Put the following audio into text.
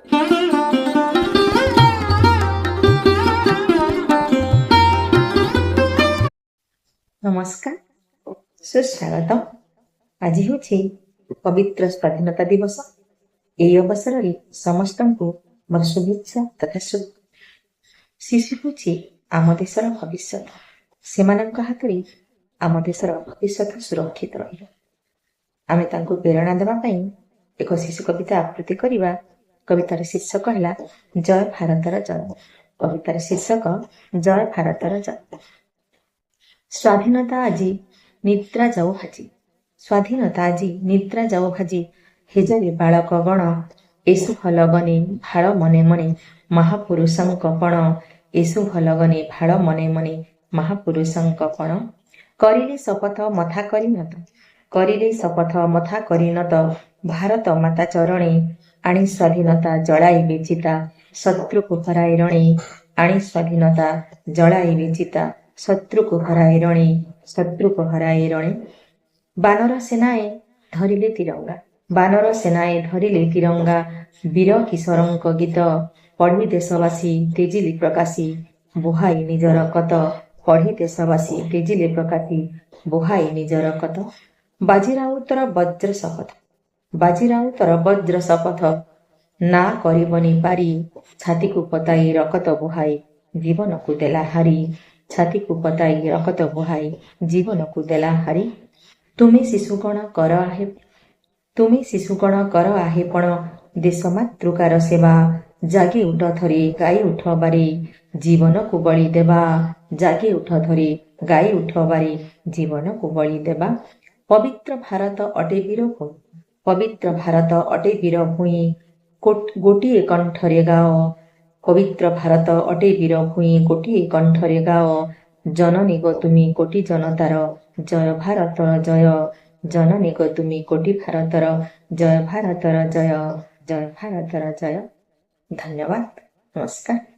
ନମସ୍କାର, ସୁସ୍ୱାଗତ। ଆଜି ହେଉଛି ପବିତ୍ର ସ୍ୱାଧୀନତା ଦିବସ। ଏହି ଅବସରରେ ସମସ୍ତଙ୍କୁ ମୋର ଶୁଭେଚ୍ଛା ତଥା ଶିଶୁ ହେଉଛି ଆମ ଦେଶର ଭବିଷ୍ୟତ। ସେମାନଙ୍କ ହାତରେ ଆମ ଦେଶର ଭବିଷ୍ୟତ ସୁରକ୍ଷିତ ରହିବ। ଆମେ ତାଙ୍କୁ ପ୍ରେରଣା ଦେବା ପାଇଁ ଏକ ଶିଶୁ କବିତା ଆବୃତ୍ତି କରିବା। କବିତାର ଶୀର୍ଷକ ହେଲା ଜୟ ଭାରତର ଜୟ। କବିତାର ଶୀର୍ଷକ ଜୟ ଭାରତର ଜୟ। ସ୍ୱାଧୀନତା ଆଜି ନିଦ୍ରା ଯାଉ ଭାଜି, ସ୍ୱାଧୀନତା ଆଜି ନିଦ୍ରା ଯାଉ ଭାଜି, ହେଜରେ ବାଳକ ଗଣ ଏଶୁଭ ଲଗନେ ଭାଳ ମନେ ମନେ ମହାପୁରୁଷଙ୍କ ପଣ, ଏଶୁଭ ଲଗନେ ଭାଳ ମନେ ମନେ ମହାପୁରୁଷଙ୍କ ପଣ। କରିଲେ ଶପଥ ମଥା କରିନତ, କରିଲେ ଶପଥ ମଥା କରିନତ, ଭାରତ ମାତା ଚରଣେ ଆଣି ସ୍ୱାଧୀନତା ଜଳାଇବେ ଚିତା, ଶତ୍ରୁକୁ ହରାଇ ରଣେ ଆଣି ସ୍ୱାଧୀନତା ଜଳାଇବେ ଚିତା, ଶତ୍ରୁକୁ ହରାଇ ରଣେ, ଶତ୍ରୁକୁ ହରାଇ ରଣେ। ବାନର ସେନାଏ ଧରିଲେ ତିରଙ୍ଗା, ବାନର ସେନାଏ ଧରିଲେ ତିରଙ୍ଗା, ବୀର କିଶୋରଙ୍କ ଗୀତ ପଢ଼ି ଦେଶବାସୀ ତେଜିଲେ ପ୍ରକାଶୀ, ବୁହାଇ ନିଜର କତ, ପଢ଼ି ଦେଶବାସୀ ତେଜିଲେ ପ୍ରକାଶୀ, ବୁହାଇ ନିଜର କତ। ବାଜିରାଉତର ବଜ୍ର ଶପଥ, ବାଜିରାଉତର ବଜ୍ର ଶପଥ, ନା କରିବନି ପାରି, ଛାତିକୁ ପତାଇ ରକତ ବୁହାଇ ଜୀବନକୁ ଦେଲା ହାରି, ଛାତିକୁ ପତାଇ ରକତ ବୁହାଇ ଜୀବନକୁ ଦେଲା ହାରି। ତୁମେ ଶିଶୁଗଣ କର ଆହେ, ତୁମେ ଶିଶୁଗଣ କର ଆହେପଣ ଦେଶ ମାତୃକାର ସେବା, ଜାଗି ଉଠ ଥରେ ଗାଇ ଉଠ ବାରେ ଜୀବନକୁ ବଳି ଦେବା, ଜାଗି ଉଠ ଥରେ ଗାଇ ଉଠ ବାରେ ଜୀବନକୁ ବଳି ଦେବା। ପବିତ୍ର ଭାରତ ଅଟେ ବୀର ଭୂଇଁ, ପବିତ୍ର ଭାରତ ଅଟେ ବୀର ଭୂଇଁ, ଗୋଟିଏ କଣ୍ଠରେ ଗାଅ, ପବିତ୍ର ଭାରତ ଅଟେ ବୀର ଭୂଇଁ, ଗୋଟିଏ କଣ୍ଠରେ ଗାଅ, ଜନନୀ ଗୋ ତୁମି କୋଟି ଜନତାର ଜୟ ଭାରତର ଜୟ, ଜନନୀ ଗୋ ତୁମି କୋଟି ଭାରତର ଜୟ ଭାରତର ଜୟ, ଜୟ ଭାରତର ଜୟ। ଧନ୍ୟବାଦ, ନମସ୍କାର।